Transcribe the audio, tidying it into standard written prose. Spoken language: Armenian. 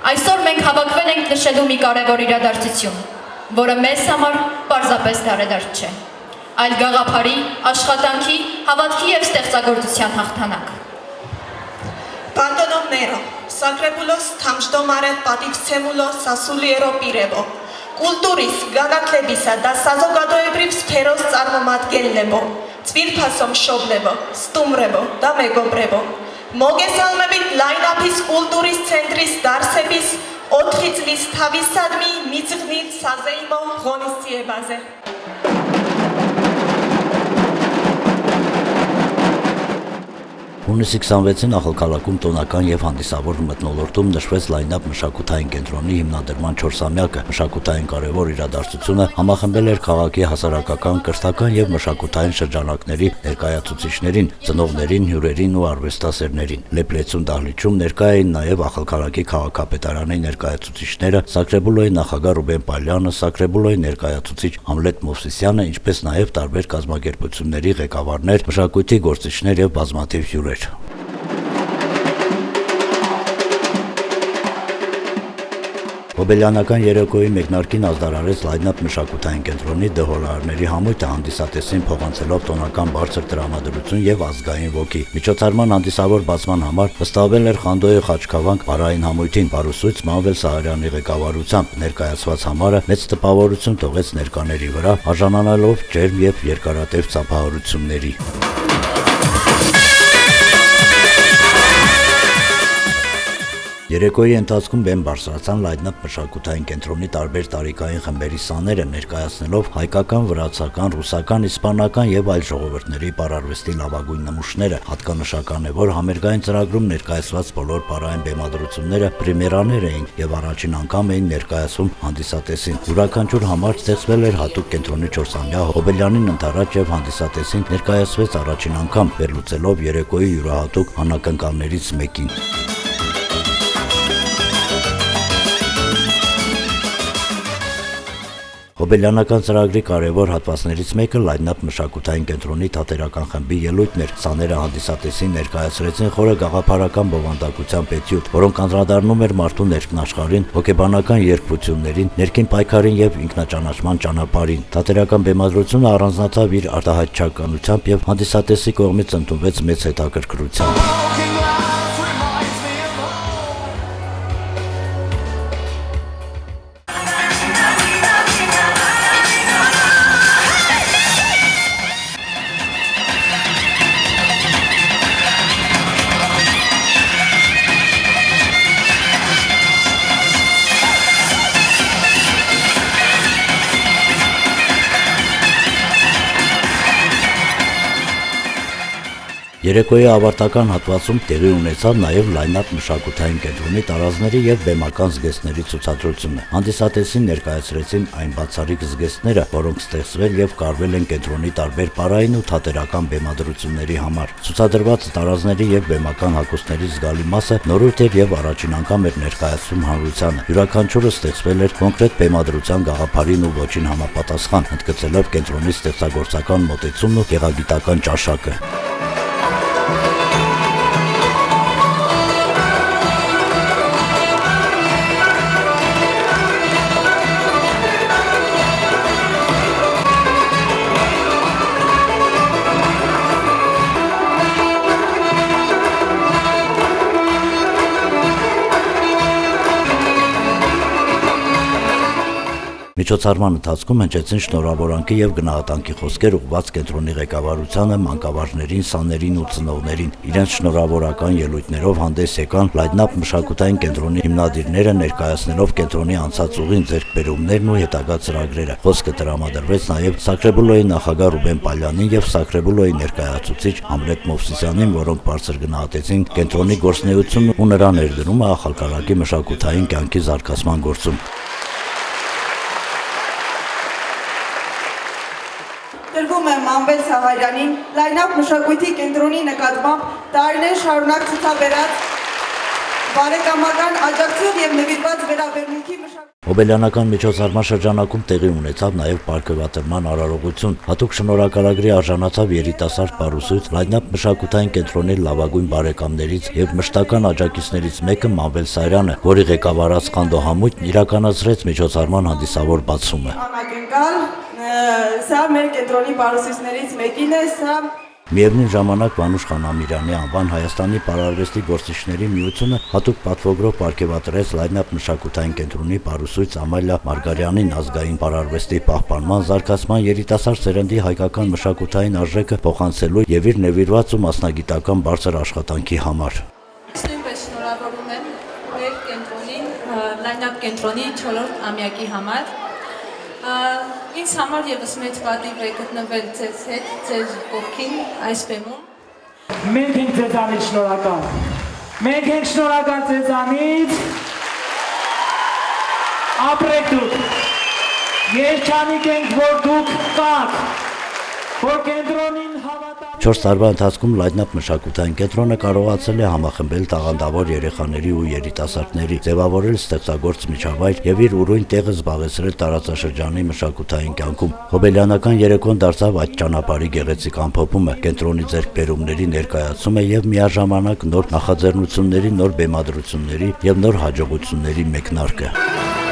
Այսօր մենք հավաքվել ենք նշելու մի կարևոր իրադարձություն, որը մեզ համար պարզապես դարեդարձ չէ, այլ գաղափարի, աշխատանքի, հավատքի և ստեղծագործության հաղթանակ։ Pardonov-nero, Sacrebulos Tamjdomaret Pativtsemulo Sasuliero Pirevo, Kulturis, Gagatlebisa, da Sazogadoebriv Sferos Armomatgellevo, Tsvirpasom Shoblevo, Stumrevo, da Megobrevo, Mogesalmebit Lainapis Kulturis Centris Darsebis, Otritslis Tavisadmi, Mitzvnit Sazeimo, Ghonistievase. Հունիսի 26-ին Ախալքալաքում տոնական և հանդիսավոր մթնոլորտում նշվեց լայնապ մշակութային կենտրոնի հիմնադրման 4-ամյակը։ Մշակութային կարևոր իրադարձությունը համախմբել էր քաղաքի հասարակական, կրթական և մշակութային շրջանակների ներկայացուցիչներին, ծնողներին, հյուրերին ու արվեստասերներին։ Լեփլեցուն դահլիճում ներկա էին նաև Ախալքալաքի քաղաքապետարանի ներկայացուցիչները, Սակրեբուլոյի նախագահ Ռուբեն Պալյանը, Սակրեբուլոյի ներկայացուցիչ Համլետ Մովսիսյանը, ինչպես նաև տարբեր կազմակերպությունների ղեկավարներ, մշակույթի գործիչներ և բազմաթիվ հյուրեր։ Հոբելյանական երեկոյի մեկնարկին ազդարարեց լայնապ մշակութային կենտրոնի դհոլարների համույթը հանդիսատեսին փոխանցելով տոնական բարձր տրամադրություն և ազգային ոգի։ Միջոցառման հանդիսավոր բացման համար վստահվել էր Խանդոյի Խաչքավանք բարային համույթին, Պարուսույց Մանվել Սահարյանի ղեկավարությամբ։ Ներկայացված համարը մեծ տպավորություն թողեց ներկաների վրա, արժանանալով ջերմ և երկարատև ծափահարությունների։ Երեկոյի ընթացքում բեմ բարձրացան լայնապ մշակութային կենտրոնի տարբեր տարիքային խմբերի սաները, ներկայացնելով հայկական, վրացական, ռուսական, իսպանական և այլ ժողովուրդների պարարվեստի լավագույն նմուշները։ Հատկանշական է, որ համերգային ծրագրում ներկայացված բոլոր պարային բեմադրությունները պրեմիերաներ էին և առաջին անգամ էին ներկայացվում հանդիսատեսին։ Յուրաքանչյուր համար ստեղծվել էր հատուկ կենտրոնի 4-ամյա Հոբելյանին ընդառաջ և հանդիսատեսին ներկայացվեց առաջին անգամ, վերլուծելով երեկոյի յուրահատուկ անակնկալներից մեկին։ Հոբելյանական ծրագրի կարևոր հատվածներից մեկը լայնապ մշակութային կենտրոնի թատերական խմբի ելույթն էր։ Սաները հանդիսատեսին ներկայացրեցին խորը գաղափարական բովանդակության պետյութ, որոնք անդրադառնում էր մարդու ներքնաշխարհին, հոգեբանական երկվություններին, ներքին պայքարին և ինքնաճանաչման ճանապարհին։ Թատերական բեմադրությունը առանձնացավ իր արտահայտչականությամբ և հանդիսատեսի կողմից ընդունվեց մեծ հետաքրքրությամբ։ Երեկոյի ավարտական հատվածում տեղի ունեցավ նաև լայնապ մշակութային կենտրոնի տարազների և բեմական զգեստների ցուցադրությունը։ Հանդիսատեսին ներկայացրեցին այն բացառիկ զգեստները, որոնք ստեղծվել և կարվել են կենտրոնի տարբեր պարային ու թատերական բեմադրությունների համար։ Ցուցադրված տարազների և բեմական հագուստների զգալի մասը նորույթ էր և առաջին անգամ էր ներկայացվում հանրությանը։ Յուրաքանչյուրը ստեղծվել էր կոնկրետ բեմադրության գաղափարին ու ոճին համապատասխան, ընդգծելով կենտրոնի ստեղծագործական մոտեցումն ու գեղագիտական ճաշակը։ Միջոցառման ընթացքում հնչեցին շնորհավորանքի և գնահատանքի խոսքեր ուղղված կենտրոնի ղեկավարությանը, մանկավարժներին, սաներին ու ծնողներին։ Իրենց շնորհավորական ելույթներով հանդես եկան լայնապ մշակութային կենտրոնի հիմնադիրները, ներկայացնելով կենտրոնի անցած ուղին, ձեռքբերումներն ու հետագա ծրագրերը։ Խոսքը տրամադրվեց նաև Սակրեբուլոյի նախագահ Ռուբեն Պալյանին և Սակրեբուլոյի ներկայացուցիչ Համլետ Մովսիսյանին, որոնք բարձր գնահատեցին կենտրոնի գործունեությունն ու նրա ներդրումը Ախալքալաքի մշակութային կյանքի զարգացման գործում։ Տրվում է Մանվել Սահարյանին լայնապ մշակույթի կենտրոնի նկատմամբ տարիներ շարունակ ցուցաբերած բարեկամական աջակցություն և նվիրված վերաբերմունքի Հոբելյանական միջոցառման շրջանակում տեղի ունեցավ նաև պարգևատրման արարողություն։ Հատուկ շնորհակալագրի արժանացավ երիտասարդ պարուսույց Լայնապ մշակութային կենտրոնի լավագույն բարեկամներից եւ մշտական աջակիցներից մեկը Մանվել Սարյանը, որի ղեկավարած Խանդո Համույթն իրականացրեց միջոցառման հանդիսավոր բացումը։ Անակնկալ, սա մեր կենտրոնի պարուսույցներից մեկին է, սա Միևնույն ժամանակ Վանուշ Խանամիրյանի անվան Հայաստանի պարարվեստի գործիչների միությունը հատուկ պատվոգրով պարգևատրեց Լայնապ մշակութային կենտրոնի պարուսույց Ամալիա Մարգարյանին ազգային պարարվեստի պահպանման, զարգացման, երիտասարդ սերնդի հայկական մշակութային արժեքը փոխանցելու եւ իր նվիրված ու մասնագիտական բարձր աշխատանքի համար։ Նույնպես շնորհավորում եմ մեր կենտրոնին, Լայնապ կենտրոնի 4-րդ ամյակի համար։ Ինձ համար եւս մեծ պատիվ է գտնվել ձեզ հետ, ձեր կողքին այս բեմում։ Մենք ենք ձեզանից շնորհակալ։ Մենք ենք շնորհակալ ձեզանից։ Ապրեք դուք։ Երջանիկ ենք, որ դուք կաք, որ կենտրոնին հավատալու 4 տարվա ընթացքում Լայնապ մշակութային կենտրոնը կարողացել է համախմբել տաղանդավոր երեխաների ու երիտասարդների, ձևավորել ստեղծագործ միջավայր եւ իր ուրույն տեղը զբաղեցրել տարածաշրջանի մշակութային կյանքում։ Հոբելյանական երեկոն դարձավ այդ ճանապարհի գեղեցիկ ամփոփումը, կենտրոնի ձեռքբերումների ներկայացումը եւ միաժամանակ նոր նախաձեռնությունների, նոր բեմադրությունների եւ նոր հաջողությունների մեկնարկը։